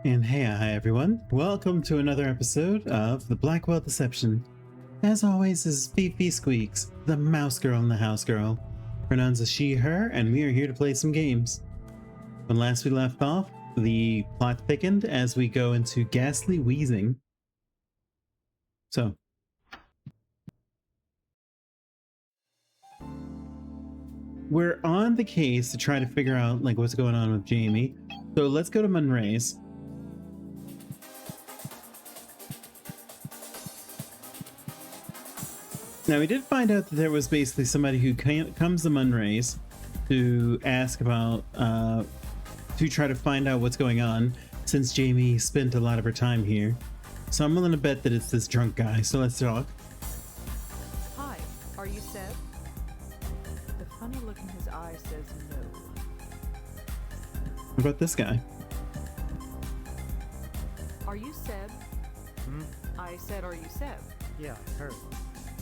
And hey, hi everyone. Welcome to another episode of the Blackwell Deception. As always, this is FifiSqueaks, the mouse girl and the house girl. Pronouns a she, her, and we are here to play some games. When last we left off, the plot thickened as we go into ghastly wheezing. So, we're on the case to try to figure out like what's going on with Jamie. So let's go to Munray's. Now, we did find out that there was basically somebody who comes to Munray's to ask about, to try to find out what's going on, since Jamie spent a lot of her time here. So I'm willing to bet that it's this drunk guy, so let's talk. Hi, are you Seb? The funny look in his eye says no. What about this guy? Are you Seb? I said, are you Seb? Yeah, I heard.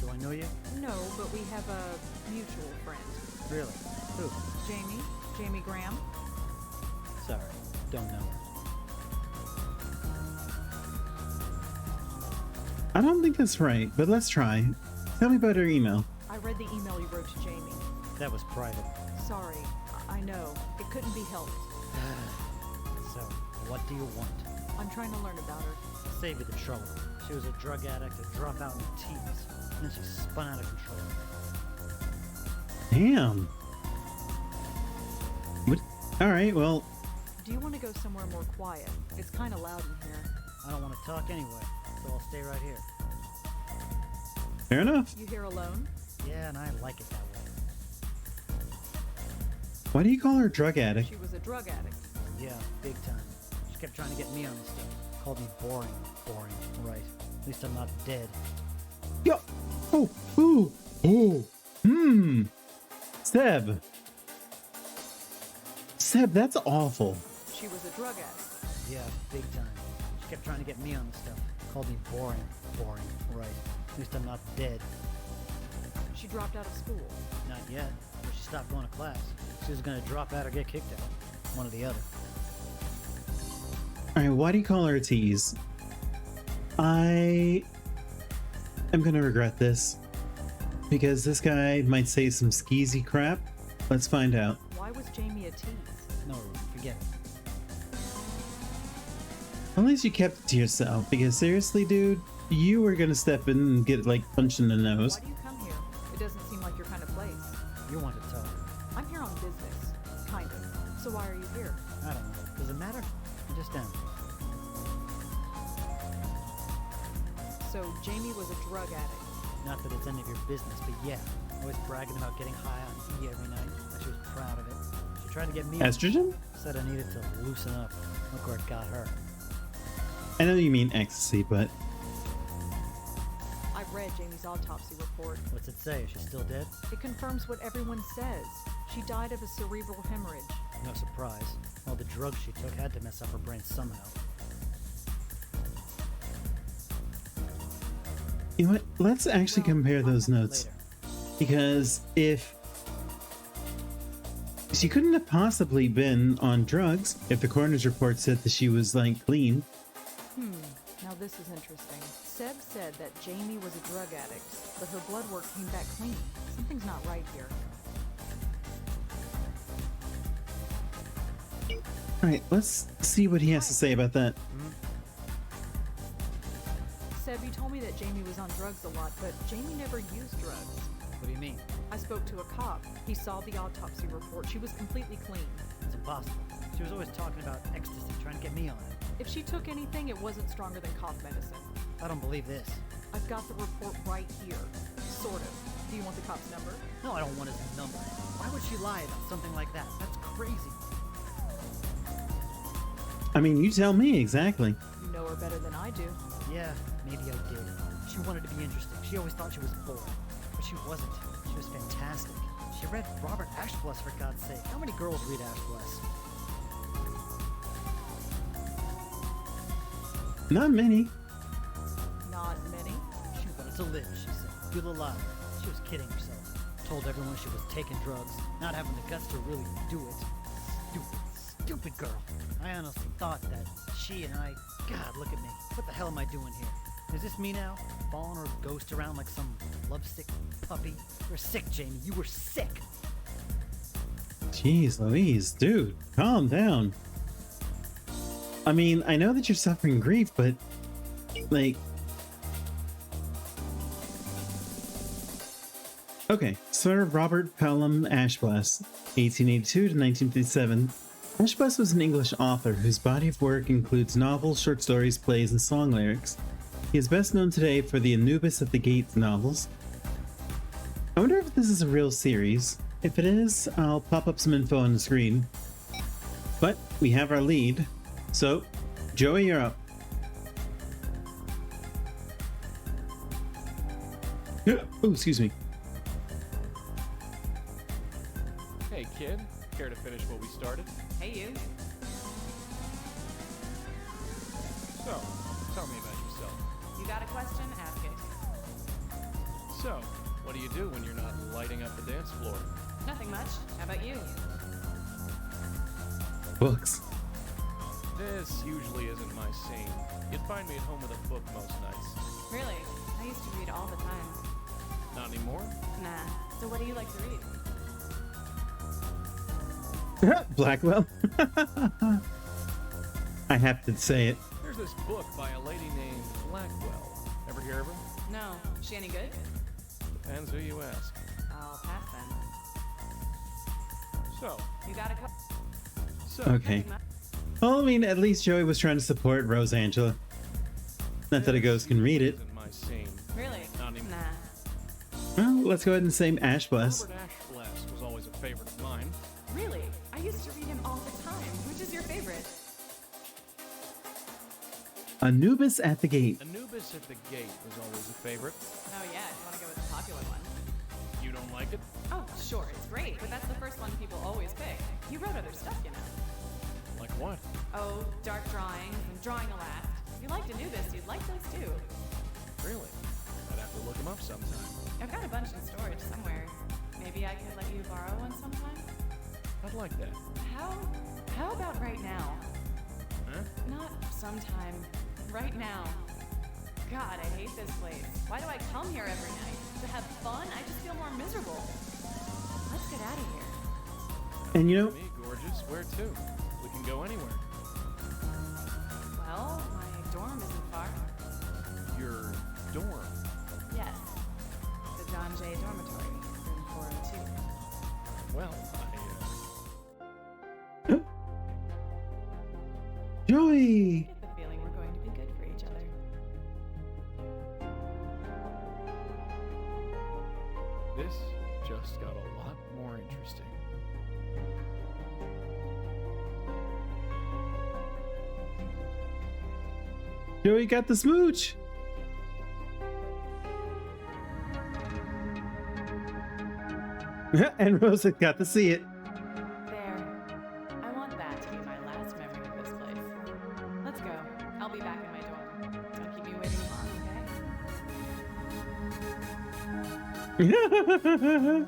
Do I know you? No, but we have a mutual friend. Really? Who? Jamie? Jamie Graham? Sorry, don't know her. I don't think that's right, but let's try. Tell me about her email. I read the email you wrote to Jamie. That was private. Sorry, I know. It couldn't be helped. So, what do you want? I'm trying to learn about her. Save you the trouble. She was a drug addict, a dropout in the teens. And then she spun out of control. Damn. What? All right, well. Do you want to go somewhere more quiet? It's kind of loud in here. I don't want to talk anyway, so I'll stay right here. Fair enough. You here alone? Yeah, and I like it that way. Why do you call her a drug addict? She was a drug addict. Yeah, big time. She kept trying to get me on this stuff. Called me boring. Boring, right. At least I'm not dead. Yo! Oh! Ooh! Oh! Seb! Seb, that's awful. She was a drug addict. Yeah, big time. She kept trying to get me on this stuff. Called me boring. Boring, right. At least I'm not dead. She dropped out of school. Not yet. But she stopped going to class. She was gonna drop out or get kicked out. One or the other. Alright, why do you call her a tease? I am gonna regret this. Because this guy might say some skeezy crap. Let's find out. Why was Jamie a tease? No, forget it. At least you kept it to yourself, because seriously, dude, you were gonna step in and get like punched in the nose. Why do you come here? It doesn't seem like your kind of place. You want to talk. I'm here on business. Kind of. So why are you here? I don't know. Does it matter? I just am. So Jamie was a drug addict. Not that it's any of your business, but yeah. Always bragging about getting high on E every night. And she was proud of it. She tried to get me. Estrogen? Said I needed to loosen up. Look where it got her. I know you mean ecstasy, but I've read Jamie's autopsy report. What's it say? Is she still dead? It confirms what everyone says. She died of a cerebral hemorrhage. No surprise. All the drugs she took had to mess up her brain somehow. you know what? Let's actually compare those notes. Later. Because if she couldn't have possibly been on drugs if the coroner's report said that she was like clean. Now this is interesting. Seb said that Jamie was a drug addict, but her blood work came back clean. Something's not right here. Alright, let's see what he has to say about that. Seb, you told me that Jamie was on drugs a lot, but Jamie never used drugs. What do you mean? I spoke to a cop. He saw the autopsy report. She was completely clean. It's impossible. She was always talking about ecstasy, trying to get me on it. If she took anything, it wasn't stronger than cough medicine. I don't believe this. I've got the report right here. Sort of. Do you want the cop's number? No, I don't want his number. Why would she lie about something like that? That's crazy. I mean, you tell me exactly. You know her better than I do. Yeah, maybe I did. She wanted to be interesting. She always thought she was boring. But she wasn't. She was fantastic. She read Robert Ashbless, for God's sake. How many girls read Ashbless? Not many. Not many. She wanted to live, she said. Feel alive. She was kidding herself. Told everyone she was taking drugs, not having the guts to really do it. Stupid, stupid girl. I honestly thought that she and I... God, look at me. What the hell am I doing here? Is this me now? Following her ghost around like some lovesick puppy? You're sick, Jamie. You were sick. Jeez Louise, dude, calm down. I mean, I know that you're suffering grief, but like... Okay, Sir Robert Pelham Ashbless, 1882 to 1957. Ashbless was an English author whose body of work includes novels, short stories, plays, and song lyrics. He is best known today for the Anubis at the Gate novels. I wonder if this is a real series. If it is, I'll pop up some info on the screen. But we have our lead. So, Joey, you're up. Oh, excuse me. Hey kid, care to finish what we started? Hey, you. So, tell me about yourself. You got a question? Ask it. So, what do you do when you're not lighting up the dance floor? Nothing much. How about you? Books. This usually isn't my scene. You'd find me at home with a book most nights. Really? I used to read all the time. Not anymore? Nah. So what do you like to read? Blackwell. I have to say it. There's this book by a lady named Blackwell. Ever hear of her? No. She any good? Depends who you ask. I'll pass then. So, You got a cup? Okay. Well, I mean, at least Joey was trying to support Rose Angela. Not that a ghost can read it. Isn't my scene. Really? Not anymore. Nah. Well, let's go ahead and say Ashbless. Robert Ashbless was always a favorite of mine. Really? I used to read him all the time. Which is your favorite? Anubis at the Gate. Anubis at the Gate was always a favorite. Oh yeah, if you want to go with the popular one. You don't like it? Oh, sure, it's great, but that's the first one people always pick. You wrote other stuff, you know. Like what? Oh, dark drawings and drawing a laugh. If you liked Anubis, you'd like those too. Really? I'd have to look him up sometime. I've got a bunch in storage somewhere. Maybe I could let you borrow one sometime? I'd like that. How about right now? Huh? Not sometime. Right now. God, I hate this place. Why do I come here every night? To have fun? I just feel more miserable. Let's get out of here. And you know, Me, gorgeous. Where to? We can go anywhere. Well, my dorm isn't far. Your dorm. Yes. The John Jay Dormitory, room 402. Well, Joey! I get the feeling we're going to be good for each other. this just got a lot more interesting. Joey got the smooch! And Rosa got to see it. There. I want that to be my last memory of this place. Let's go. I'll be back in my dorm. Don't keep me waiting long, okay?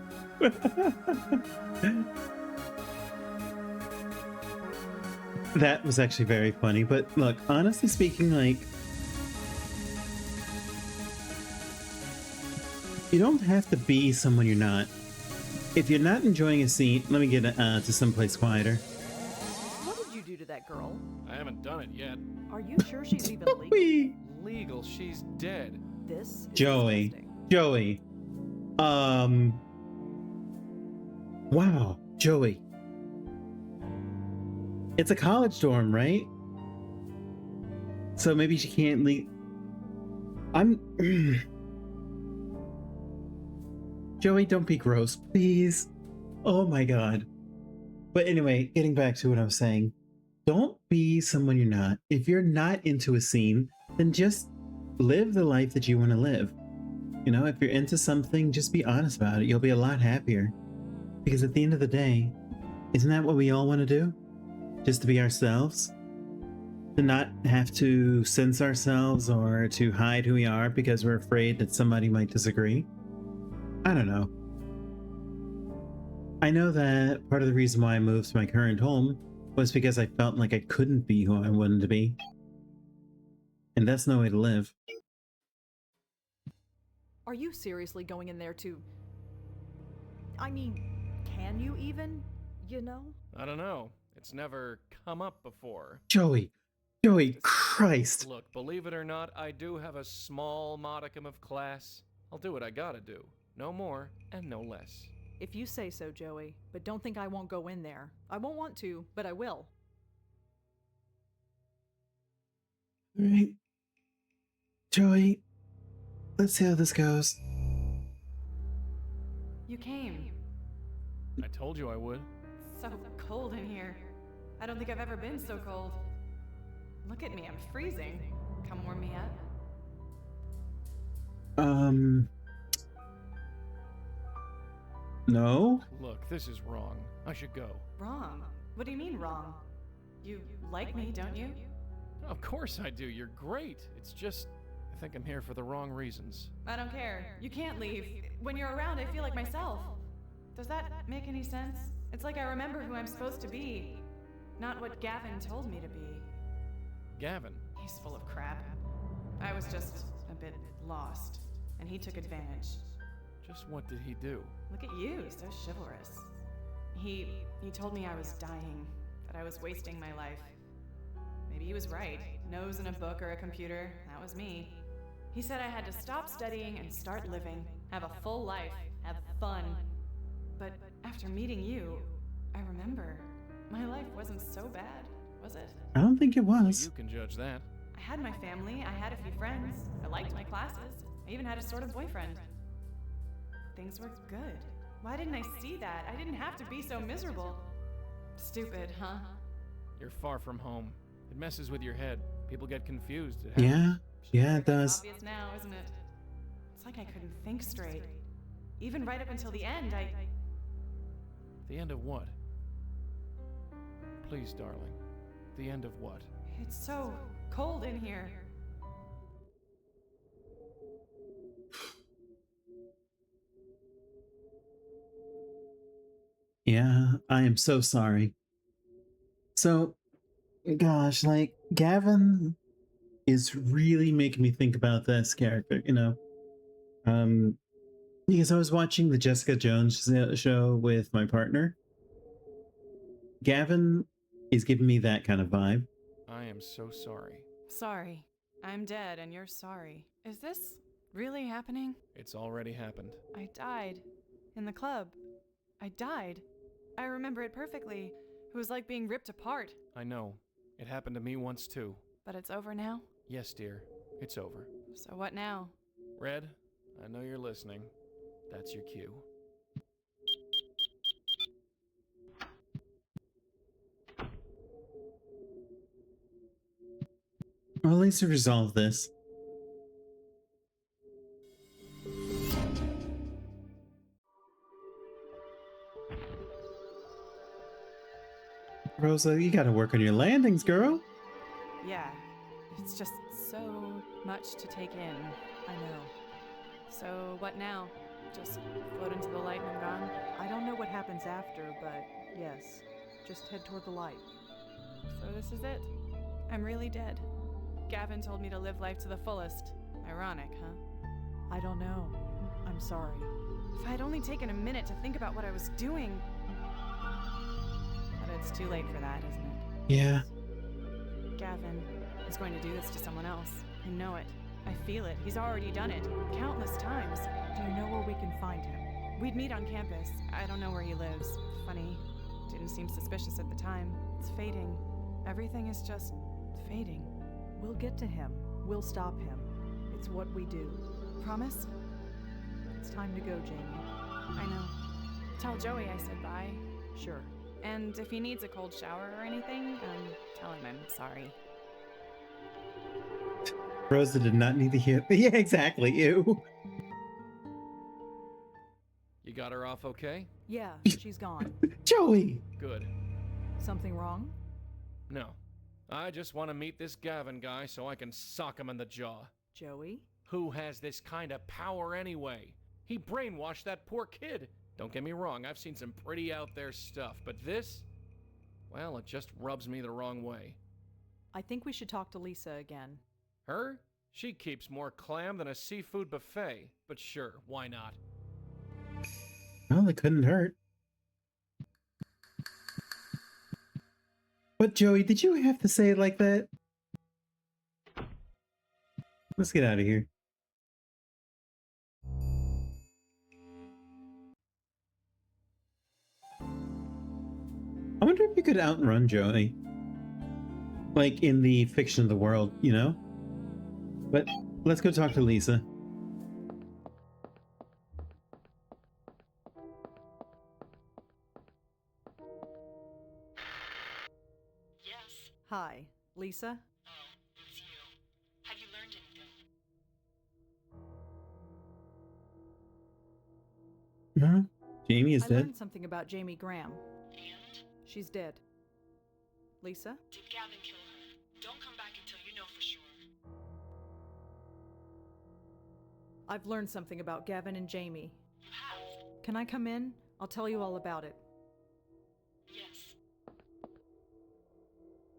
That was actually very funny, but look, honestly speaking, like, you don't have to be someone you're not. If you're not enjoying a scene, let me get to someplace quieter. What did you do to that girl? I haven't done it yet. Are you sure she's even legal? Whee! Legal, she's dead. This is Joey. disgusting. Joey. Wow, Joey. It's a college dorm, right? So maybe she can't leave. Joey, don't be gross, please. Oh my god. But anyway, getting back to what I was saying. Don't be someone you're not. If you're not into a scene, then just live the life that you want to live. You know, if you're into something, just be honest about it. You'll be a lot happier. Because at the end of the day, isn't that what we all want to do? Just to be ourselves? To not have to censor ourselves or to hide who we are because we're afraid that somebody might disagree? I don't know. I know that part of the reason why I moved to my current home was because I felt like I couldn't be who I wanted to be. And that's no way to live. Are you seriously going in there to... I mean, can you even? You know? I don't know. It's never come up before. Joey! Joey, Christ! Look, believe it or not, I do have a small modicum of class. I'll do what I gotta do. No more and no less. If you say so, Joey. But don't think I won't go in there. I won't want to, but I will. Alright. Joey, let's see how this goes. You came. I told you I would. It's so cold in here. I don't think I've ever been so cold. Look at me, I'm freezing. Come warm me up. No? Look, this is wrong. I should go. Wrong? What do you mean wrong? You like me, don't you? Of course I do. You're great. It's just, I think I'm here for the wrong reasons. I don't care. You can't leave. When you're around, I feel like myself. Does that make any sense? It's like I remember who I'm supposed to be, not what Gavin told me to be. Gavin? He's full of crap. I was just a bit lost, and he took advantage. Just what did he do? Look at you, so chivalrous. He told me I was dying, that I was wasting my life. Maybe he was right. Nose in a book or a computer, that was me. He said I had to stop studying and start living, have a full life, have fun. But after meeting you, I remember, my life wasn't so bad, was it? I don't think it was. You can judge that. I had my family, I had a few friends, I liked my classes, I even had a sort of boyfriend. Things were good. Why didn't I see that? I didn't have to be so miserable. Stupid, huh? You're far from home. It messes with your head. People get confused. Yeah, it does. Obvious now, isn't it? It's like I couldn't think straight. Even right up until the end, The end of what? Please, darling. The end of what? It's so cold in here. Yeah, I am so sorry. So, gosh, like, Gavin is really making me think about this character, you know? Because I was watching the Jessica Jones show with my partner. Gavin is giving me that kind of vibe. I am so sorry. Sorry. I'm dead and you're sorry. Is this really happening? It's already happened. I died. In the club. I died. I remember it perfectly. It was like being ripped apart. I know. It happened to me once too. But it's over now? Yes, dear. It's over. So what now? Red, I know you're listening. That's your cue. Well, at least to resolve this. Rosa, you gotta work on your landings, girl. Yeah. It's just so much to take in. I know. So what now? Just float into the light and I'm gone? I don't know what happens after, but yes. Just head toward the light. So this is it. I'm really dead. Gavin told me to live life to the fullest. Ironic, huh? I don't know. I'm sorry. If I'd only taken a minute to think about what I was doing. But it's too late for that, isn't it? Yeah. Gavin is going to do this to someone else. I know it. I feel it. He's already done it. Countless times. Do you know where we can find him? We'd meet on campus. I don't know where he lives. Funny. Didn't seem suspicious at the time. It's fading. Everything is just fading. We'll get to him. We'll stop him. It's what we do. Promise? It's time to go, Jamie. I know. Tell Joey I said bye. Sure. And if he needs a cold shower or anything, tell him I'm sorry. Rosa did not need to hear. Yeah, exactly. You. You got her off okay? Yeah, she's gone. Joey. Good. Something wrong? No. I just want to meet this Gavin guy so I can sock him in the jaw. Joey? Who has this kind of power anyway? He brainwashed that poor kid. Don't get me wrong, I've seen some pretty out there stuff, but this? Well, it just rubs me the wrong way. I think we should talk to Lisa again. Her? She keeps more clam than a seafood buffet. But sure, why not? Well, it couldn't hurt. But Joey, did you have to say it like that? Let's get out of here. I wonder if you could outrun Joey. Like in the fiction of the world, you know? But let's go talk to Lisa. Yes. Hi, Lisa? Oh, it's you. Have you learned anything? Huh? Jamie is I dead. learned something about Jamie Graham. And? She's dead. Lisa? Did Gavin kill her? Don't come back until you know for sure. I've learned something about Gavin and Jamie. You have? Can I come in? I'll tell you all about it. Yes.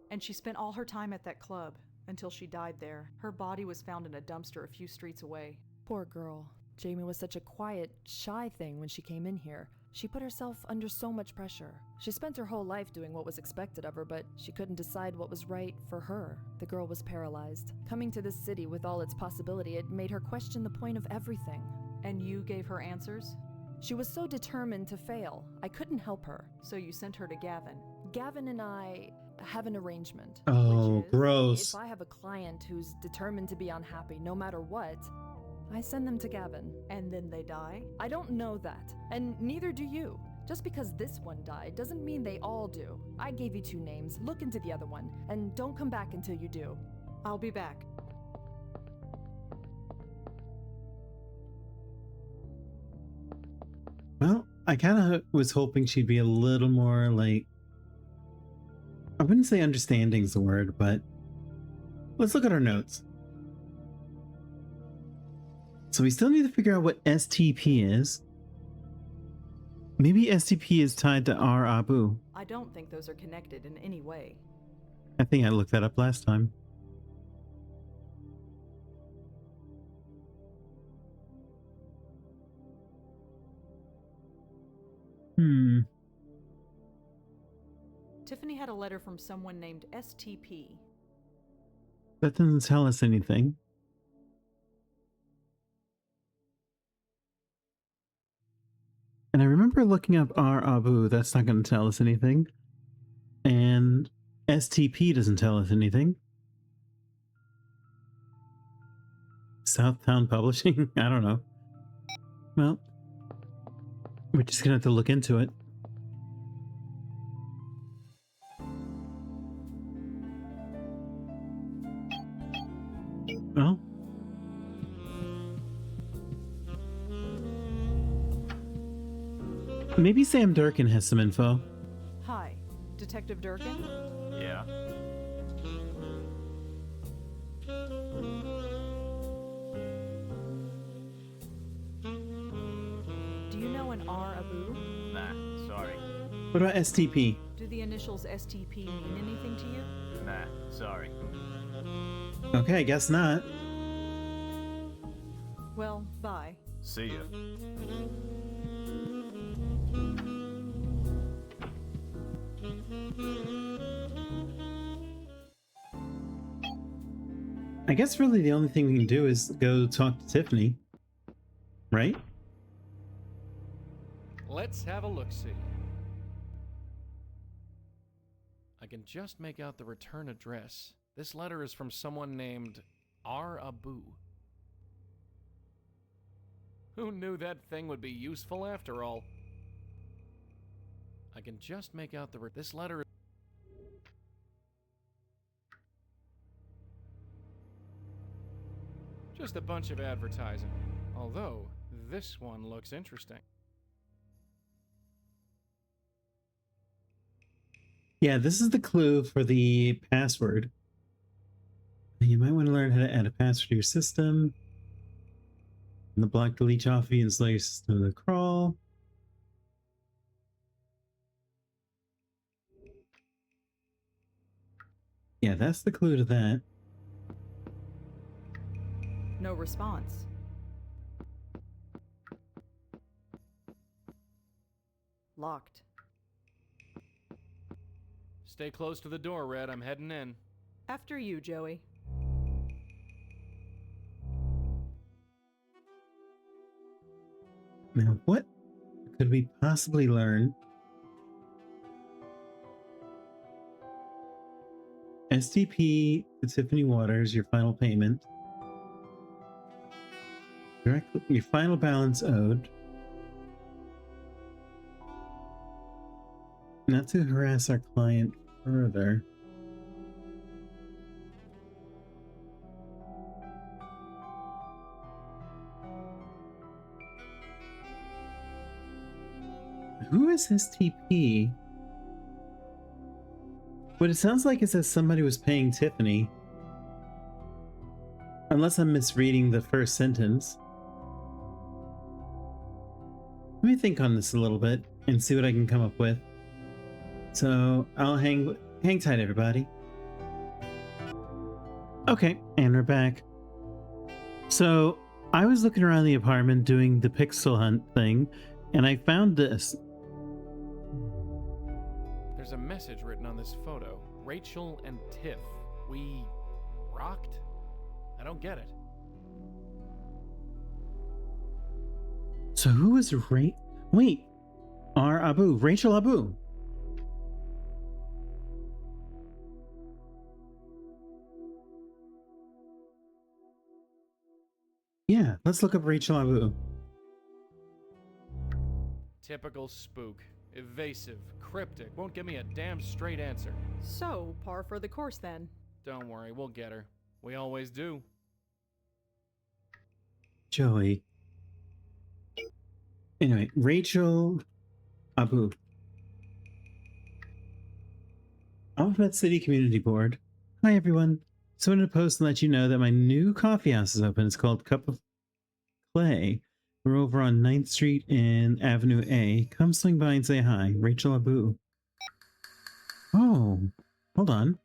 And she spent all her time at that club until she died there. Her body was found in a dumpster a few streets away. Poor girl. Jamie was such a quiet, shy thing when she came in here. She put herself under so much pressure. She spent her whole life doing what was expected of her, but she couldn't decide what was right for her. The girl was paralyzed. Coming to this city with all its possibility, it made her question the point of everything. And you gave her answers? She was so determined to fail, I couldn't help her. So you sent her to Gavin. Gavin and I have an arrangement. Oh, Which is? gross. If I have a client who's determined to be unhappy no matter what, I send them to Gavin. And then they die? I don't know that, and neither do you. Just because this one died doesn't mean they all do. I gave you 2 names. Look into the other one, and don't come back until you do. I'll be back. Well, I kind of was hoping she'd be a little more like, I wouldn't say understanding's the word, but let's look at our notes. So we still need to figure out what STP is. Maybe STP is tied to R Abu. I don't think those are connected in any way. I think I looked that up last time. Tiffany had a letter from someone named STP. That doesn't tell us anything. And I remember looking up R Abu. That's not going to tell us anything. And STP doesn't tell us anything. Southtown Publishing? I don't know. Well, we're just going to have to look into it. Well, maybe Sam Durkin has some info. Hi, Detective Durkin? Yeah. Do you know an R Abu? Nah, sorry. What about STP? Do the initials STP mean anything to you? Nah, sorry. Okay, I guess not. Well, bye. See ya. I guess really the only thing we can do is go talk to Tiffany. Right? Let's have a look-see. I can just make out the return address. This letter is from someone named R. Abu. Who knew that thing would be useful after all? I can just make out this letter. Just a bunch of advertising. Although, this one looks interesting. Yeah, this is the clue for the password. You might want to learn how to add a password to your system. And the block delete off and install your system to crawl. Yeah, that's the clue to that. No response. Locked. Stay close to the door, Red. I'm heading in. After you, Joey. Now, what could we possibly learn? STP to Tiffany Waters, your final payment. Your final balance owed. Not to harass our client further. Who is STP? What it sounds like is that somebody was paying Tiffany. Unless I'm misreading the first sentence. Let me think on this a little bit and see what I can come up with. So I'll hang tight, everybody. Okay, and we're back. So I was looking around the apartment doing the pixel hunt thing, and I found this. There's a message written on this photo. Rachel and Tiff. We rocked? I don't get it. So who was Wait, Rachel Abu. Yeah, let's look up Rachel Abu. Typical spook. Evasive, cryptic, won't give me a damn straight answer. So, par for the course then. Don't worry, we'll get her. We always do. Joey. Anyway, Rachel Abu. Alphabet City Community Board. Hi everyone. So I wanted to post and let you know that my new coffee house is open. It's called Cup of Clay. We're over on 9th Street and Avenue A. Come swing by and say hi. Rachel Abu. Oh, hold on.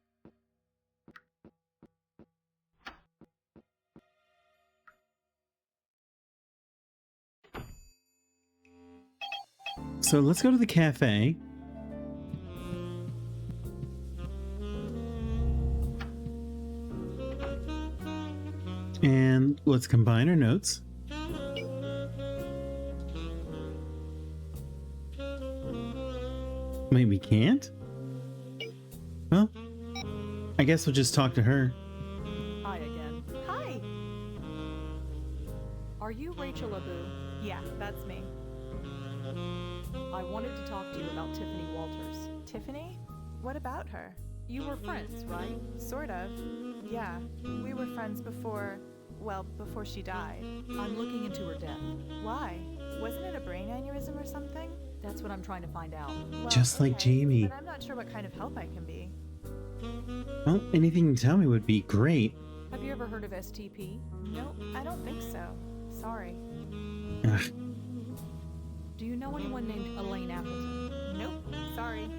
So let's go to the cafe. And let's combine our notes. Wait, we can't? Well, I guess we'll just talk to her. Hi again. Hi! Are you Rachel Abu? Yeah, that's me. I wanted to talk to you about Tiffany Walters. Tiffany? What about her? You were friends, right? Sort of. Yeah, we were friends before she died. I'm looking into her death. Why? Wasn't it a brain aneurysm or something? That's what I'm trying to find out. Well, Just like Jamie. But I'm not sure what kind of help I can be. Well, anything you can tell me would be great. Have you ever heard of STP? Nope, I don't think so. Sorry. Ugh. Do you know anyone named Elaine Appleton? Nope, sorry.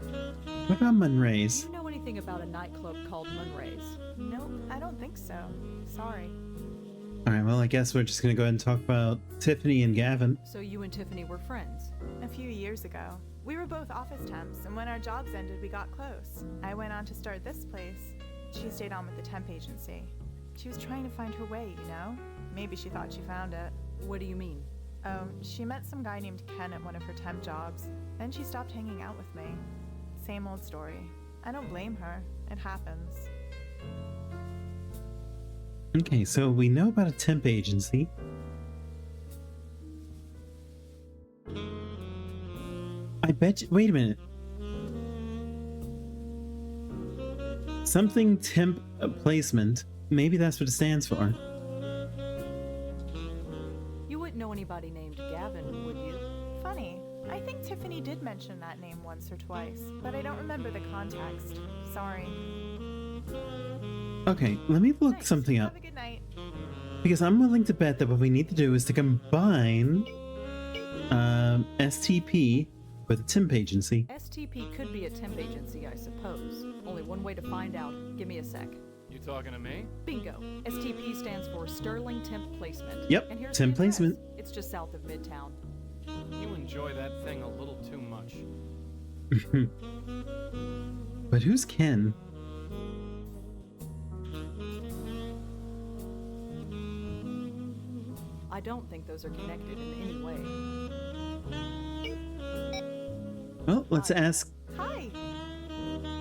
What about Munray's? Do you know anything about a nightclub called Munray's? Nope, I don't think so. Sorry. Alright, well, I guess we're just gonna go ahead and talk about Tiffany and Gavin. So you and Tiffany were friends? A few years ago. We were both office temps, and when our jobs ended, we got close. I went on to start this place. She stayed on with the temp agency. She was trying to find her way, you know? Maybe she thought she found it. What do you mean? Oh, she met some guy named Ken at one of her temp jobs. Then she stopped hanging out with me. Same old story. I don't blame her. It happens. Okay, so we know about a temp agency. I bet you, wait a minute. Something temp placement. Maybe that's what it stands for. You wouldn't know anybody named Gavin, would you? Funny. I think Tiffany did mention that name once or twice, but I don't remember the context. Sorry. Okay, let me look Thanks. something up. Have a good night. Because I'm willing to bet that what we need to do is to combine STP with a temp agency. STP could be a temp agency, I suppose. Only one way to find out. Give me a sec. You talking to me? Bingo. STP stands for Sterling Temp Placement. Yep, And here's temp the address. placement. It's just south of Midtown. You enjoy that thing a little too much. But who's Ken? I don't think those are connected in any way. Well, let's ask. Hi!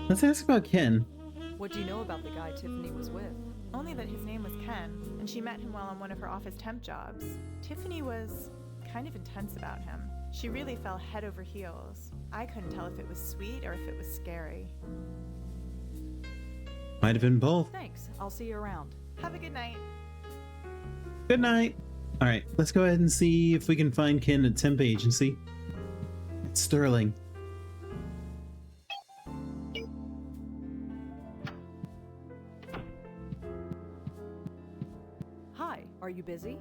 Let's ask about Ken. What do you know about the guy Tiffany was with? Only that his name was Ken, and she met him while on one of her office temp jobs. Tiffany was kind of intense about him. She really fell head over heels. I couldn't tell if it was sweet or if it was scary. Might have been both. Thanks. I'll see you around. Have a good night. Good night. All right, let's go ahead and see if we can find Ken at temp agency. It's Sterling. Hi, are you busy?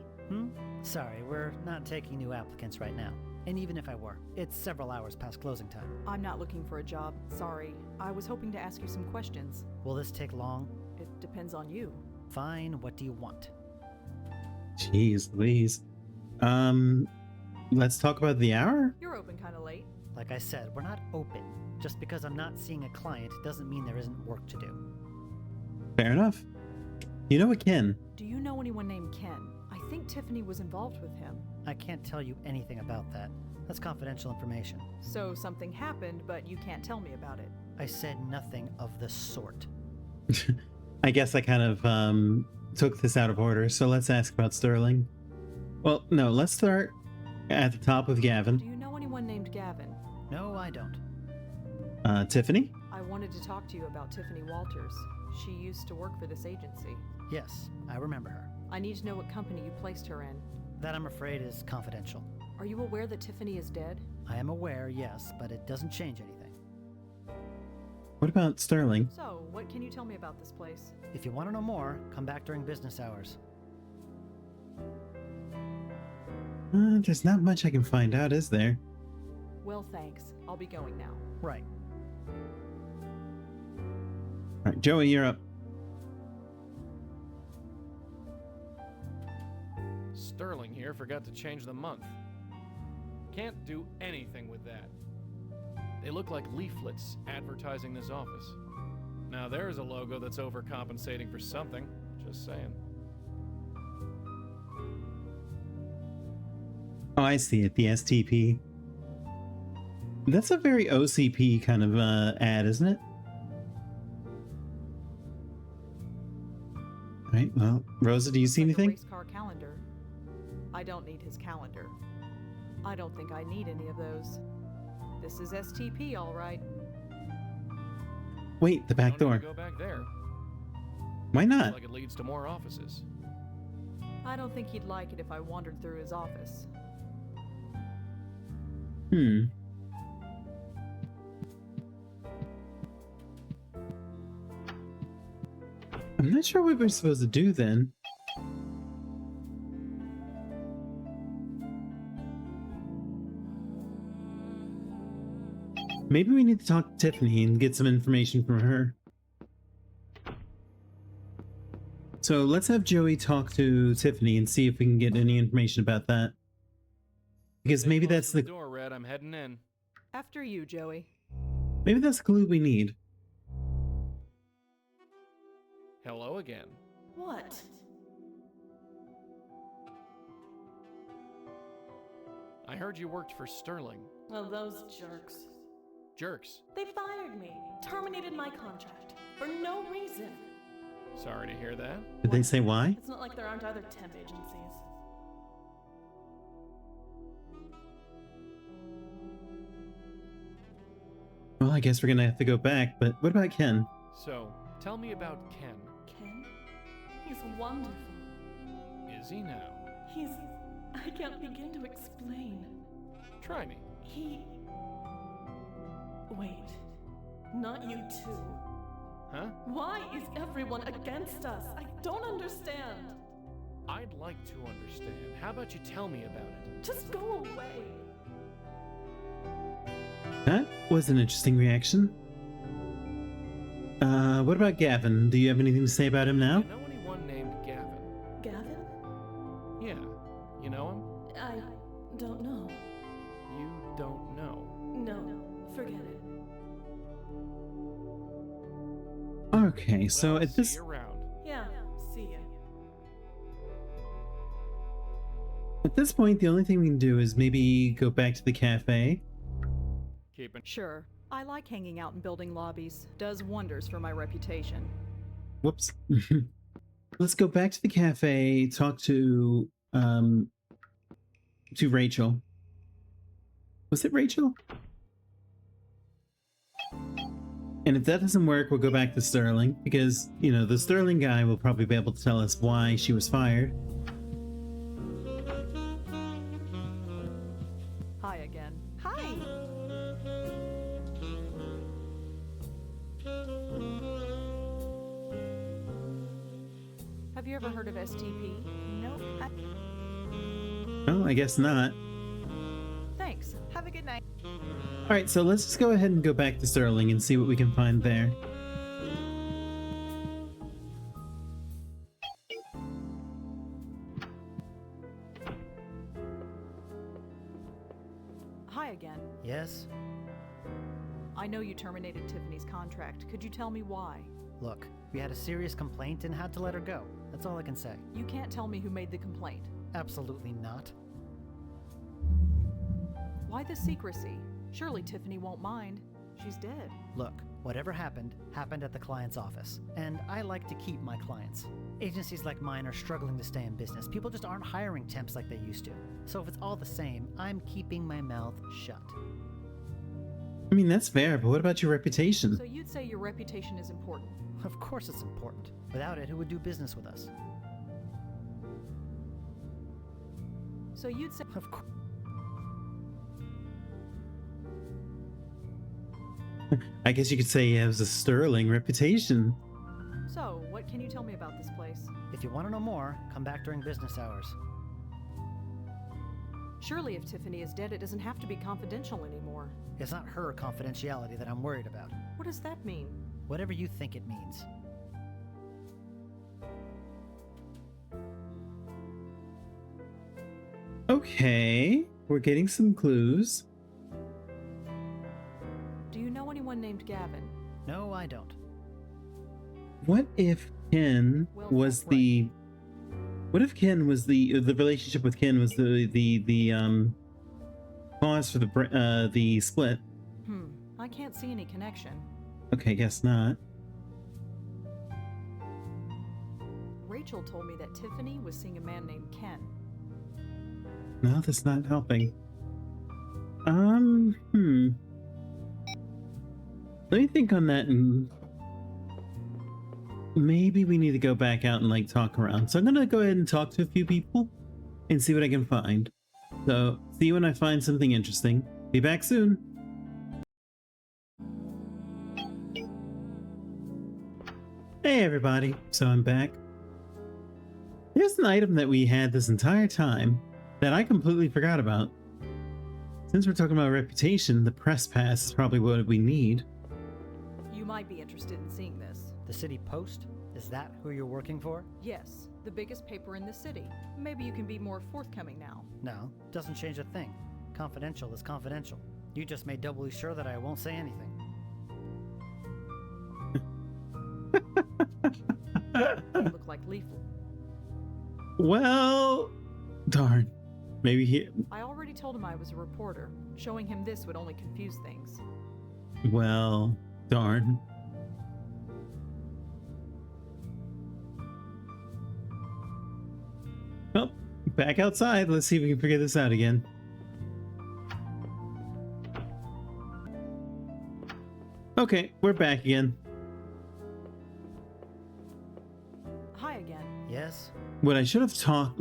Sorry, we're not taking new applicants right now. And even if I were, it's several hours past closing time. I'm not looking for a job. Sorry. I was hoping to ask you some questions. Will this take long? It depends on you. Fine, what do you want? Jeez Louise. Let's talk about the hour? You're open kind of late. Like I said, we're not open. Just because I'm not seeing a client doesn't mean there isn't work to do. Fair enough. You know a Ken? Do you know anyone named Ken? I think Tiffany was involved with him. I can't tell you anything about that. That's confidential information. So something happened, but you can't tell me about it. I said nothing of the sort. I guess I kind of took this out of order, so let's ask about Sterling. Well, no, let's start at the top with Do Gavin. you know anyone named Gavin? No, I don't. Tiffany? I wanted to talk to you about Tiffany Walters. She used to work for this agency. Yes, I remember her. I need to know what company you placed her in. That, I'm afraid, is confidential. Are you aware that Tiffany is dead? I am aware, yes, but it doesn't change anything. What about Sterling? So, what can you tell me about this place? If you want to know more, come back during business hours. There's not much I can find out, is there? Well, thanks. I'll be going now. Right. All right, Joey, you're up. Sterling here forgot to change the month. Can't do anything with that. They look like leaflets advertising this office. Now there's a logo that's overcompensating for something. Just saying. Oh, I see it. The STP. That's a very OCP kind of ad, isn't it? All right, well, Rosa, do you see Like a anything? race car calendar. I don't need his calendar. I don't think I need any of those. This is STP, all right. Wait, the back Don't need door. to go back there. Why Looks not? like it leads to more offices. I don't think he'd like it if I wandered through his office. Hmm. I'm not sure what we're supposed to do then. Maybe we need to talk to Tiffany and get some information from her. So let's have Joey talk to Tiffany and see if we can get any information about that. Because Stay maybe close that's to the the door, Red. I'm heading in. After you, Joey. maybe that's the clue we need. Hello again. What? I heard you worked for Sterling. Well, those jerks. Jerks. They fired me, terminated my contract, for no reason. Sorry to hear that. Did they say why? It's not like there aren't other temp agencies. Well, I guess we're gonna have to go back, but what about Ken? So, tell me about Ken. Ken? He's wonderful. Is he now? He's... I can't begin to explain. Try me. He... Wait. Not you too. Huh? Why is everyone against us? I don't understand. I'd like to understand. How about you tell me about it? Just go away. That was an interesting reaction. What about Gavin? Do you have anything to say about him now? You know anyone named Gavin? Gavin? Yeah. You know him? I don't know. You don't know. No, forget it. Okay, so Well, at this see you around. Yeah, see ya. point, the only thing we can do is maybe go back to the cafe. Keeping. Sure, I like hanging out in building lobbies. Does wonders for my reputation. Whoops. Let's go back to the cafe, talk to Rachel. Was it Rachel? And if that doesn't work, we'll go back to Sterling, because, you know, the Sterling guy will probably be able to tell us why she was fired. Hi again. Hi! Have you ever heard of STP? Nope. Oh, I guess not. Thanks. Have a good night. Alright, so let's just go ahead and go back to Sterling and see what we can find there. Hi again. Yes? I know you terminated Tiffany's contract. Could you tell me why? Look, we had a serious complaint and had to let her go. That's all I can say. You can't tell me who made the complaint. Absolutely not. Why the secrecy? Surely Tiffany won't mind. She's dead. Look, whatever happened, happened at the client's office. And I like to keep my clients. Agencies like mine are struggling to stay in business. People just aren't hiring temps like they used to. So if it's all the same, I'm keeping my mouth shut. I mean, that's fair, but what about your reputation? So you'd say your reputation is important. Of course it's important. Without it, who would do business with us? So you'd say... Of course. I guess you could say he has a sterling reputation. So, what can you tell me about this place? If you want to know more, come back during business hours. Surely if Tiffany is dead, it doesn't have to be confidential anymore. It's not her confidentiality that I'm worried about. What does that mean? Whatever you think it means. Okay, we're getting some clues. Do you know anyone named Gavin? No, I don't. What if Ken Well, was that's the... What if Ken was the relationship with Ken was the cause for the split? I can't see any connection. Okay, guess not. Rachel told me that Tiffany was seeing a man named Ken. No, that's not helping. Let me think on that, and maybe we need to go back out and like talk around. So I'm gonna go ahead and talk to a few people and see what I can find. So see you when I find something interesting. Be back soon. Hey everybody, so I'm back. Here's an item that we had this entire time that I completely forgot about. Since we're talking about reputation, the press pass is probably what we need. You might be interested in seeing this. The City Post? Is that who you're working for? Yes, the biggest paper in the city. Maybe you can be more forthcoming now. No, doesn't change a thing. Confidential is confidential. You just made doubly sure that I won't say anything. You look like Leaflet. Well, darn. Maybe he... I already told him I was a reporter. Showing him this would only confuse things. Well, darn. Well, back outside. Let's see if we can figure this out again. Okay, we're back again. Hi again. Yes? What I should have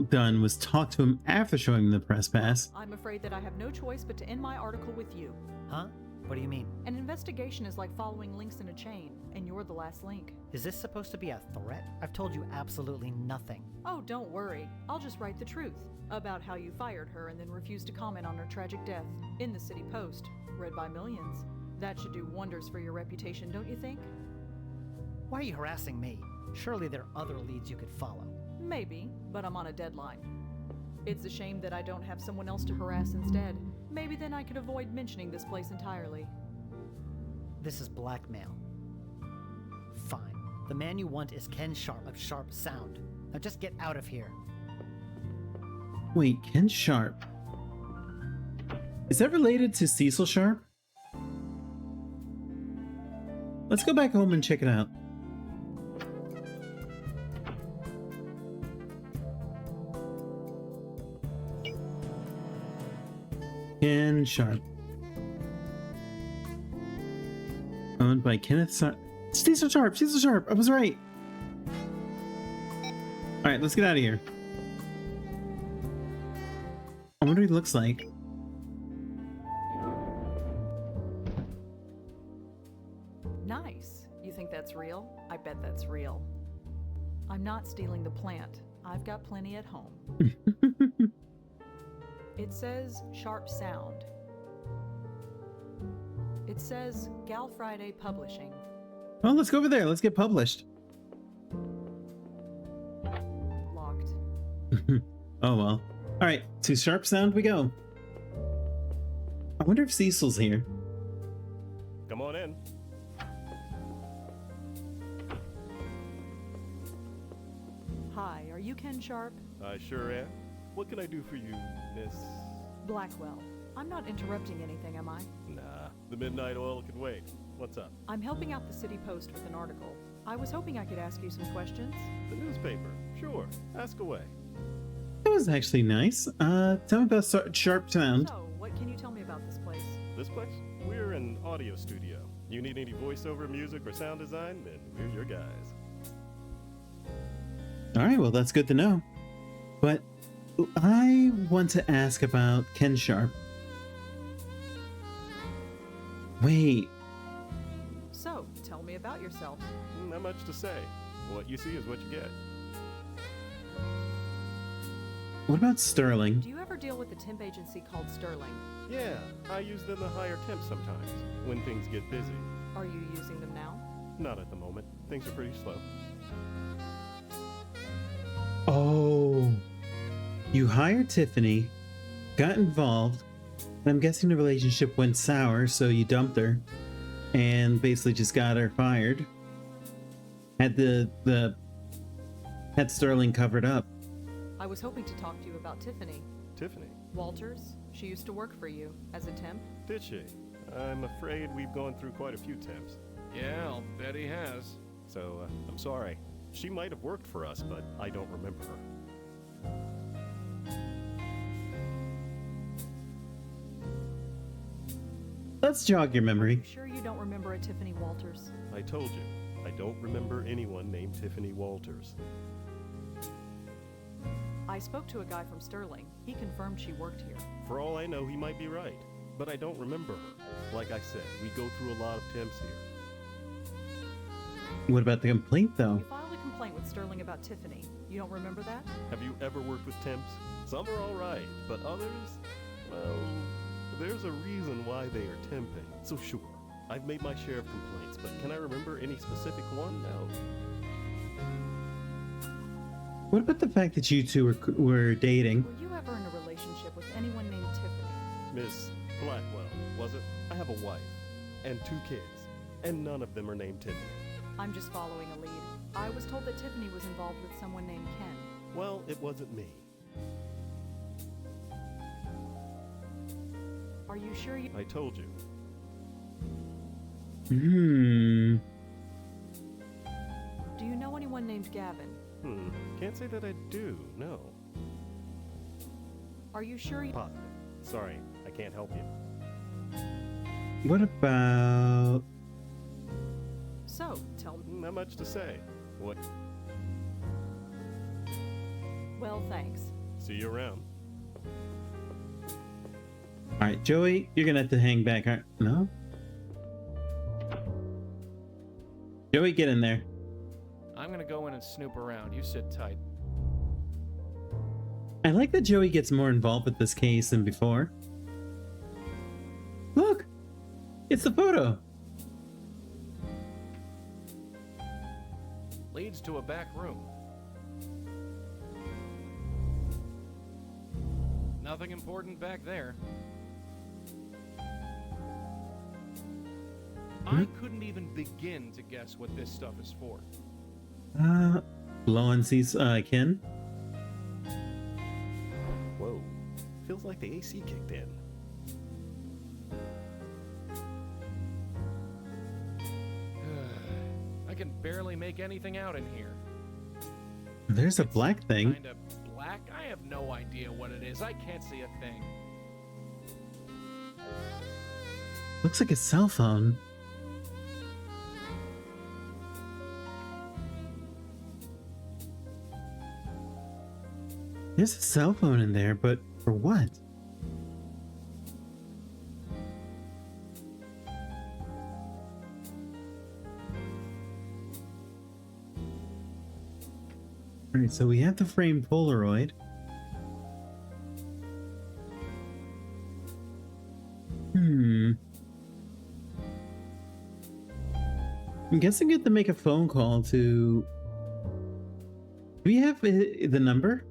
done was talk to him after showing him the press pass. I'm afraid that I have no choice but to end my article with you. Huh? What do you mean? An investigation is like following links in a chain, and you're the last link. Is this supposed to be a threat? I've told you absolutely nothing. Oh, don't worry. I'll just write the truth about how you fired her and then refused to comment on her tragic death in the City Post, read by millions. That should do wonders for your reputation, don't you think? Why are you harassing me? Surely there are other leads you could follow. Maybe, but I'm on a deadline. It's a shame that I don't have someone else to harass instead. Maybe then I could avoid mentioning this place entirely. This is blackmail. Fine. The man you want is Ken Sharp of Sharp Sound. Now just get out of here. Wait, Ken Sharp. Is that related to Cecil Sharp? Let's go back home and check it out. Ken Sharp. Owned by Kenneth Cecil Sharp! Cecil Sharp! I was right! Alright, let's get out of here. I wonder what he looks like. Nice. You think that's real? I bet that's real. I'm not stealing the plant. I've got plenty at home. It says Sharp Sound. It says Gal Friday Publishing. Well, let's go over there. Let's get published. Locked. Oh well. Alright, to Sharp Sound we go. I wonder if Cecil's here. Come on in. Hi, are you Ken Sharp? I sure am. What can I do for you, Miss? Blackwell. I'm not interrupting anything, am I? Nah, the midnight oil can wait. What's up? I'm helping out the City Post with an article. I was hoping I could ask you some questions. The newspaper. Sure. Ask away. That was actually nice. Tell me about Sharp Sound. So, what can you tell me about this place? This place? We're an audio studio. You need any voiceover music or sound design? Then we're your guys. Alright, well that's good to know. But I want to ask about Ken Sharp. Wait. So, tell me about yourself. Not much to say. What you see is what you get. What about Sterling? Do you ever deal with a temp agency called Sterling? Yeah, I use them to hire temps sometimes, when things get busy. Are you using them now? Not at the moment. Things are pretty slow. Oh. You hired Tiffany, got involved, and I'm guessing the relationship went sour, so you dumped her, and basically just got her fired. Had had Sterling covered up. I was hoping to talk to you about Tiffany. Tiffany? Walters, she used to work for you as a temp. Did she? I'm afraid we've gone through quite a few temps. Yeah, I'll bet he has. So, I'm sorry. She might have worked for us, but I don't remember her. Let's jog your Are memory. you sure you don't remember a Tiffany Walters? I told you, I don't remember anyone named Tiffany Walters. I spoke to a guy from Sterling. He confirmed she worked here. For all I know, he might be right, but I don't remember her. Like I said, we go through a lot of temps here. What about the complaint, though? You filed a complaint with Sterling about Tiffany. You don't remember that? Have you ever worked with temps? Some are all right, but others, well, there's a reason why they are temping. So sure, I've made my share of complaints, but can I remember any specific one? No. What about the fact that you two were dating? Were you ever in a relationship with anyone named Tiffany? Miss Blackwell, was it? I have a wife and 2 kids, and none of them are named Tiffany. I'm just following a lead. I was told that Tiffany was involved with someone named Ken. Well, it wasn't me. Are you sure you... I told you. Do you know anyone named Gavin? Can't say that I do, no. Are you sure you... Positive. Sorry, I can't help you. What about... So, tell me... Not much to say. What? Well, thanks. See you around. Alright, Joey, you're gonna have to hang back, aren't... No? Joey, get in there. I'm gonna go in and snoop around. You sit tight. I like that Joey gets more involved with this case than before. Look! It's the photo! Leads to a back room. Nothing important back there. I couldn't even begin to guess what this stuff is for. Blow on sees, Ken? Whoa. Feels like the AC kicked in. I can barely make anything out in here. There's a black thing. Kinda black? I have no idea what it is. I can't see a thing. Looks like a cell phone. There's a cell phone in there, but for what? Alright, so we have the framed Polaroid. I'm guessing we have to make a phone call to... Do we have the number?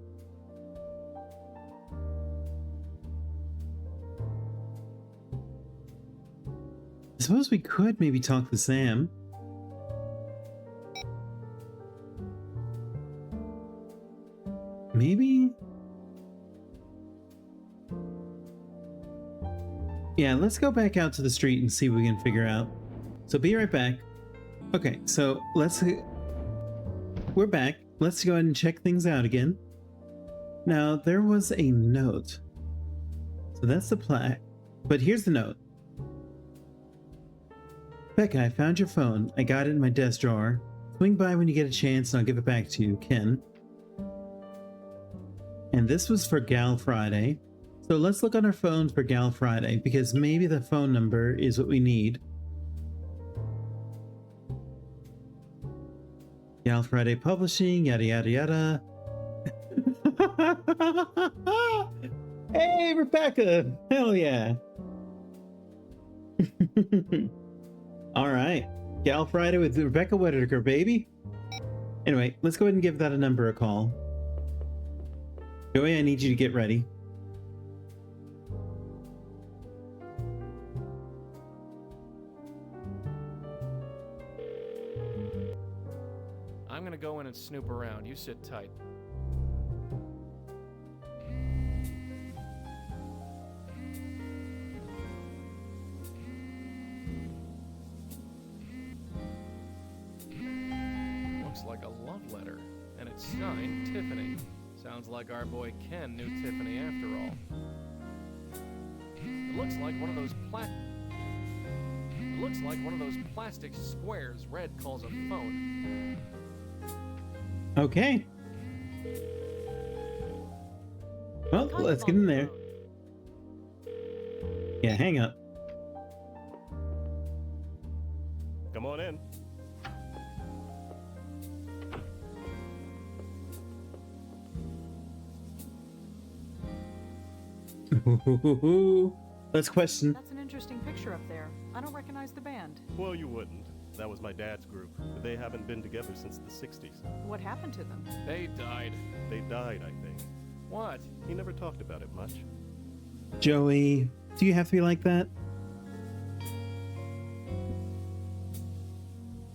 I suppose we could maybe talk to Sam. Maybe? Yeah, let's go back out to the street and see what we can figure out. So be right back. Okay, so we're back. Let's go ahead and check things out again. Now, there was a note. So that's the plaque. But here's the note. Becca, I found your phone. I got it in my desk drawer. Swing by when you get a chance and I'll give it back to you, Ken. And this was for Gal Friday. So let's look on our phones for Gal Friday, because maybe the phone number is what we need. Gal Friday Publishing, yada yada yada. Hey, Rebecca! Hell yeah! Alright. Gal Friday with Rebecca Whittaker, baby. Anyway, let's go ahead and give that a number a call. Joey, I need you to get ready. I'm gonna go in and snoop around. You sit tight. Looks like a love letter, and it's signed Tiffany. Sounds like our boy Ken knew Tiffany after all. It looks like one of those plastic squares Red calls a phone. Okay. Well, let's get in there. Yeah, hang up. Come on in. Let's question. That's an interesting picture up there. I don't recognize the band. Well, you wouldn't. That was my dad's group. They haven't been together since the 60s. What happened to them? They died. They died, I think. What? He never talked about it much. Joey, do you have to be like that?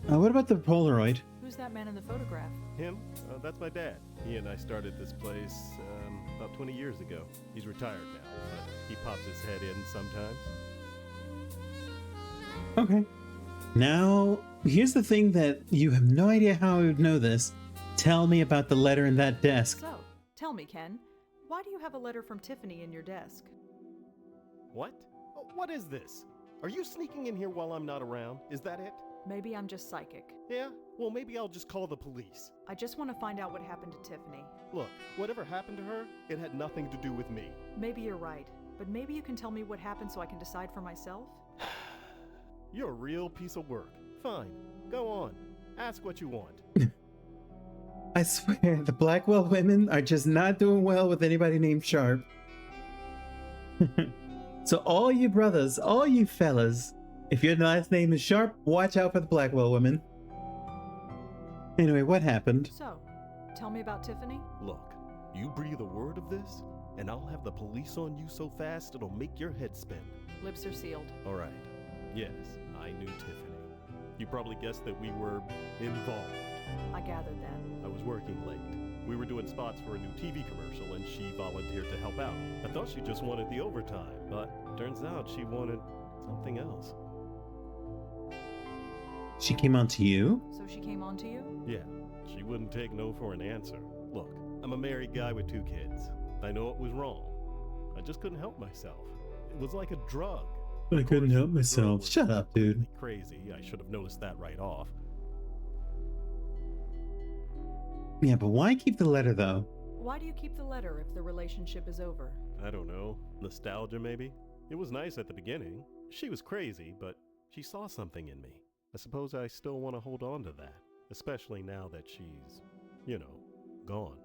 What about the Polaroid? Who's that man in the photograph? Him? That's my dad. He and I started this place about 20 years ago. He's retired now, but he pops his head in sometimes. Okay. Now, here's the thing that you have no idea how I would know this. Tell me about the letter in that desk. So, tell me, Ken, why do you have a letter from Tiffany in your desk? What? Oh, what is this? Are you sneaking in here while I'm not around? Is that it? Maybe I'm just psychic. Yeah? Well, maybe I'll just call the police. I just want to find out what happened to Tiffany. Look, whatever happened to her, it had nothing to do with me. Maybe you're right, but maybe you can tell me what happened so I can decide for myself? You're a real piece of work. Fine, go on. Ask what you want. I swear, the Blackwell women are just not doing well with anybody named Sharp. So all you brothers, all you fellas, if your last name is Sharp, watch out for the Blackwell women. Anyway, what happened? So, tell me about Tiffany. Look, you breathe a word of this, and I'll have the police on you so fast it'll make your head spin. Lips are sealed. All right. Yes, I knew Tiffany. You probably guessed that we were involved. I gathered that. I was working late. We were doing spots for a new TV commercial, and she volunteered to help out. I thought she just wanted the overtime, but turns out she wanted something else. She came on to you? So she came on to you? Yeah, she wouldn't take no for an answer. Look, I'm a married guy with 2 kids. I know it was wrong. I just couldn't help myself. It was like a drug. I couldn't help The girl myself. was Shut up, dude. really crazy. I should have noticed that right off. Yeah, but why keep the letter though? Why do you keep the letter if the relationship is over? I don't know. Nostalgia, maybe? It was nice at the beginning. She was crazy, but she saw something in me. I suppose I still want to hold on to that, especially now that she's, gone.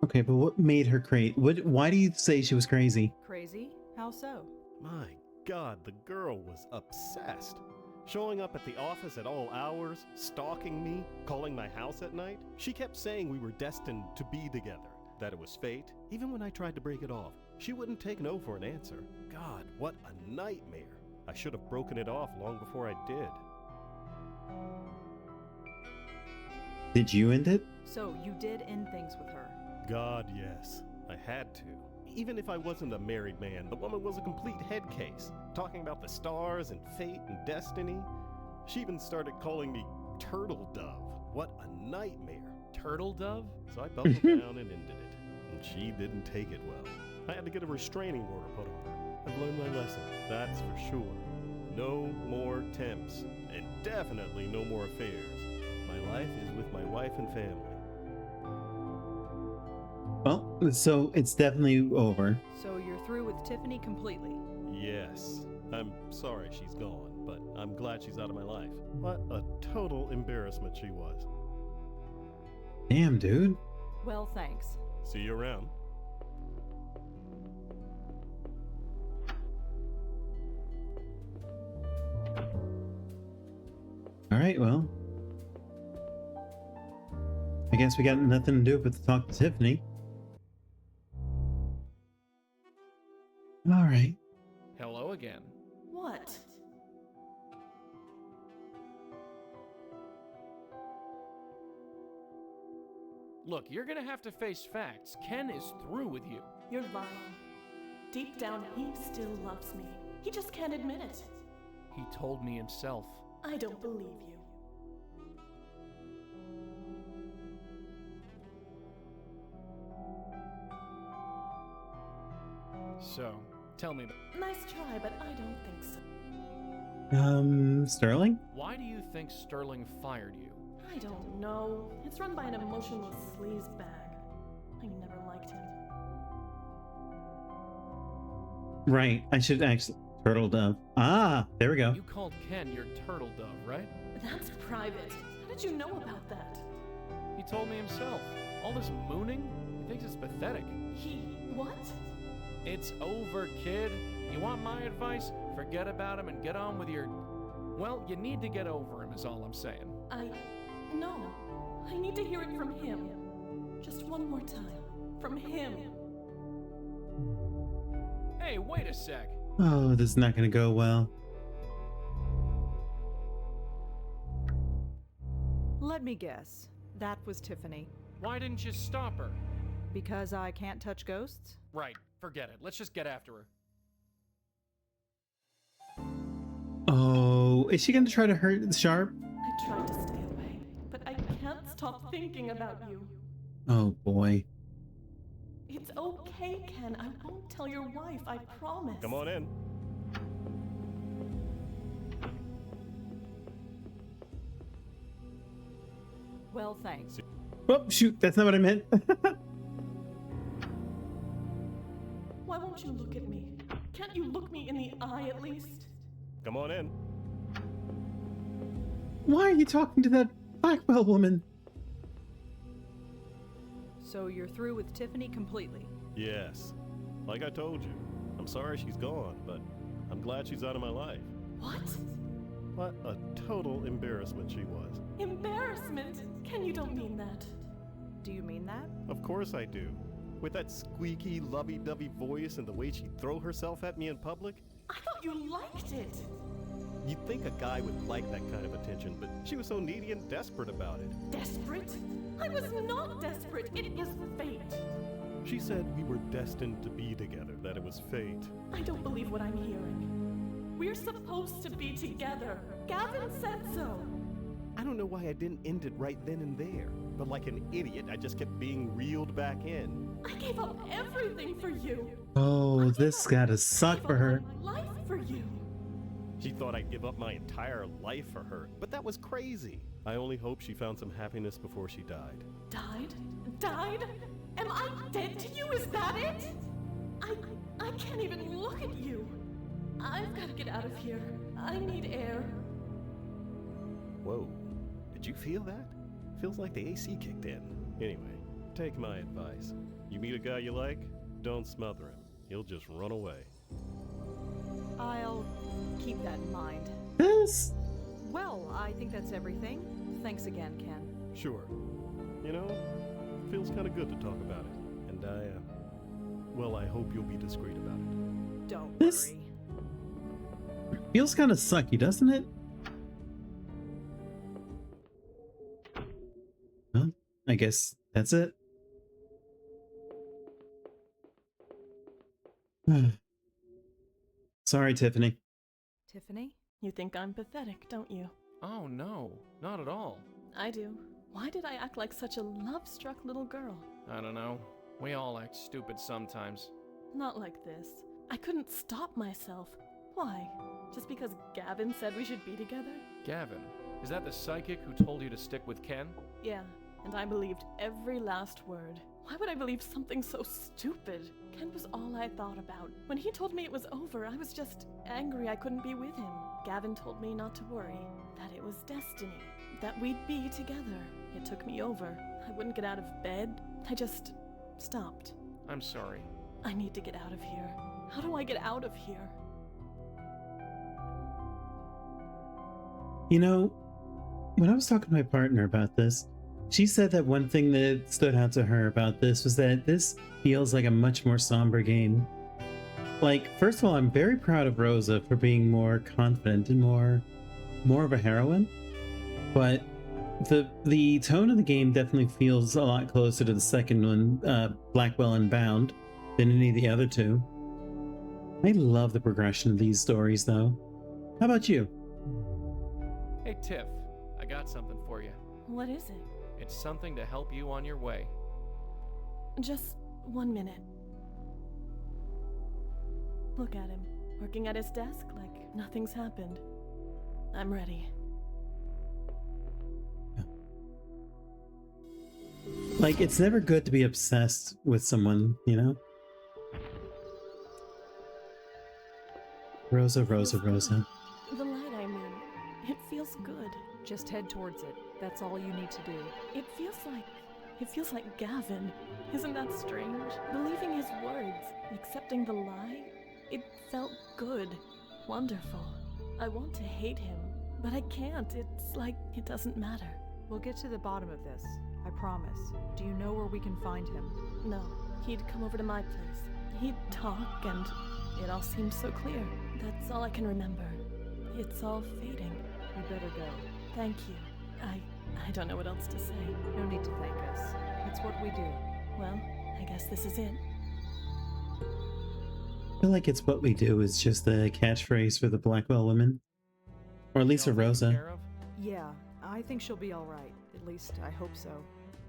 Okay, but what made her crazy? Why do you say she was crazy? Crazy? How so? My God, the girl was obsessed. Showing up at the office at all hours, stalking me, calling my house at night. She kept saying we were destined to be together, that it was fate. Even when I tried to break it off, she wouldn't take no for an answer. God, what a nightmare. I should have broken it off long before I did. Did you end it? So you did end things with her. God, yes. I had to. Even if I wasn't a married man, the woman was a complete head case, talking about the stars and fate and destiny. She even started calling me Turtle Dove. What a nightmare. Turtle dove? So I buckled down and ended it, and she didn't take it well. I had to get a restraining order put on her. I've learned my lesson, that's for sure. No more temps, and definitely no more affairs. My life is with my wife and family. Well, so it's definitely over. So you're through with Tiffany completely. Yes, I'm sorry she's gone, but I'm glad she's out of my life. What a total embarrassment she was. Damn, dude. Well, thanks. See you around. All right, well. I guess we got nothing to do but to talk to Tiffany. All right. Hello again. What? Look, you're gonna have to face facts. Ken is through with you. You're lying. Deep down, he still loves me. He just can't admit it. He told me himself. I don't believe you. So, tell me, Nice try, but I don't think so. Sterling? why do you think Sterling fired you? I don't know. It's run by an emotionless sleazebag. I never liked him. Right, I should actually... Turtle Dove. Ah, there we go. You called Ken your turtle dove, right? That's private. How did you know about that? He told me himself. All this mooning? He thinks it's pathetic. He... what? It's over, kid. You want my advice? Forget about him and get on with your... Well, you need to get over him is all I'm saying. No. I need to hear it from him. Just one more time. From him. Hey, wait a sec. Oh, this is not going to go well. Let me guess. That was Tiffany. Why didn't you stop her? Because I can't touch ghosts? Right, forget it. Let's just get after her. Oh, is she going to try to hurt Sharp? I tried to stay away, but I can't stop thinking about you. Oh, boy. It's okay, Ken. I won't tell your wife, I promise. Come on in. Well, thanks. Oh, shoot, that's not what I meant. Why won't you look at me? Can't you look me in the eye at least? Come on in. Why are you talking to that Blackwell woman? So you're through with Tiffany completely? Yes. Like I told you, I'm sorry she's gone, but I'm glad she's out of my life. What? What a total embarrassment she was. Embarrassment? Ken, you don't mean that. Do you mean that? Of course I do. With that squeaky, lovey-dovey voice and the way she'd throw herself at me in public, I thought you liked it. you'd think a guy would like that kind of attention, but she was so needy and desperate about it. Desperate? I was not desperate. It was fate. She said we were destined to be together, that it was fate. I don't believe what I'm hearing. We're supposed to be together. Gavin said so. I don't know why I didn't end it right then and there, but like an idiot, I just kept being reeled back in. I gave up everything for you. Oh, this gotta suck for her. My life for you. She thought I'd give up my entire life for her, but that was crazy. I only hope she found some happiness before she died. Died? Died? Am I dead to you? Is that it? I can't even look at you. I've got to get out of here. I need air. Whoa, did you feel that? Feels like the AC kicked in. Anyway, take my advice. You meet a guy you like, don't smother him. He'll just run away. I'll keep that in mind. This? Well, I think that's everything. Thanks again, Ken. Sure. You know, feels kind of good to talk about it. And well, I hope you'll be discreet about it. Don't This- worry. Feels kind of sucky, doesn't it? Well, I guess that's it. Sorry, Tiffany. Tiffany? You think I'm pathetic, don't you? Oh no, not at all. I do. Why did I act like such a love-struck little girl? I don't know. We all act stupid sometimes. Not like this. I couldn't stop myself. Why? Just because Gavin said we should be together? Gavin, is that the psychic who told you to stick with Ken? Yeah, and I believed every last word. Why would I believe something so stupid? Ken was all I thought about. When he told me it was over, I was just angry I couldn't be with him. Gavin told me not to worry, that it was destiny, that we'd be together. It took me over. I wouldn't get out of bed. I just stopped. I'm sorry. I need to get out of here. How do I get out of here? You know, when I was talking to my partner about this, she said that one thing that stood out to her about this was that this feels like a much more somber game. Like, first of all, I'm very proud of Rosa for being more confident and more of a heroine, but the tone of the game definitely feels a lot closer to the second one, Blackwell and Bound, than any of the other two. I love the progression of these stories, though. How about you? Hey Tiff, I got something for you. What is it? It's something to help you on your way. Just 1 minute. Look at him, working at his desk like nothing's happened. I'm ready. Like, it's never good to be obsessed with someone, you know? Rosa, Rosa, Rosa. The light, I mean. It feels good. Just head towards it. That's all you need to do. It feels like Gavin. Isn't that strange? Believing his words, accepting the lie. It felt good. Wonderful. I want to hate him, but I can't. It's like it doesn't matter. We'll get to the bottom of this. I promise. Do you know where we can find him? No, he'd come over to my place. He'd talk, and it all seemed so clear. That's all I can remember. It's all fading. We better go. Thank you. I don't know what else to say. No need to thank us. It's what we do. Well, I guess this is it. I feel like it's what we do is just the catchphrase for the Blackwell women. Or at least You for all taken Rosa. care of? Yeah, I think she'll be alright. At least, I hope so.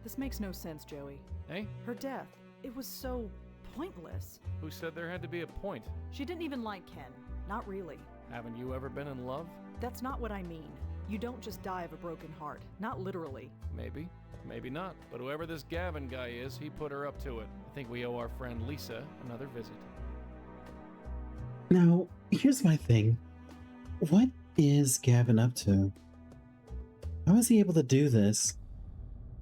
This makes no sense, Joey. Hey, Her death, it was so pointless. who said there had to be a point? She didn't even like Ken. Not really. Haven't you ever been in love? That's not what I mean. You don't just die of a broken heart. Not literally. Maybe, maybe not. But whoever this Gavin guy is, he put her up to it. I think we owe our friend Lisa another visit. Now, here's my thing. What is Gavin up to? How is he able to do this?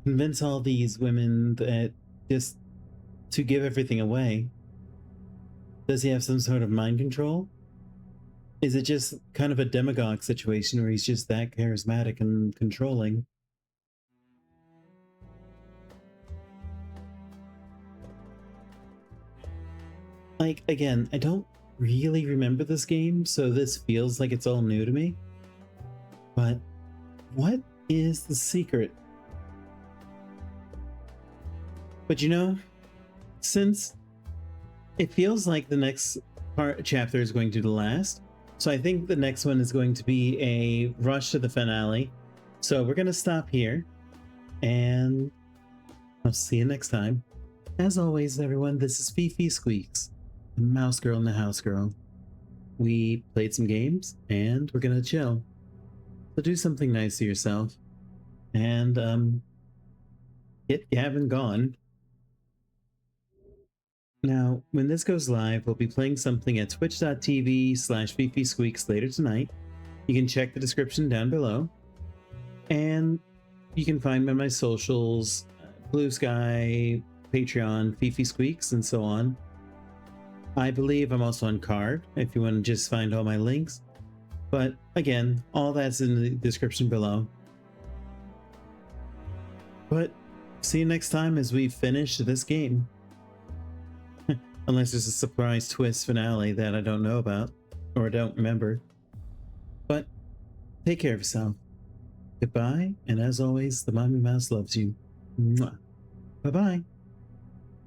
Convince all these women that just to give everything away? Does he have some sort of mind control? Is it just kind of a demagogue situation where he's just that charismatic and controlling? Like, again, I don't really remember this game, so this feels like it's all new to me. But what is the secret? But you know, since it feels like the next chapter is going to be the last, so I think the next one is going to be a rush to the finale. So we're going to stop here, and I'll see you next time. As always, everyone, this is FifiSqueaks, the mouse girl and the house girl. We played some games, and we're going to chill. So do something nice to yourself, and get Gavin gone. Now, when this goes live, we'll be playing something at twitch.tv/FifiSqueaks later tonight. You can check the description down below. And you can find me on my socials, Bluesky, Patreon, FifiSqueaks, and so on. I believe I'm also on Card, if you want to just find all my links. But again, all that's in the description below. But see you next time as we finish this game. Unless there's a surprise twist finale that I don't know about, or don't remember. But take care of yourself. Goodbye, and as always, the Mommy Mouse loves you. Mwah. Bye-bye.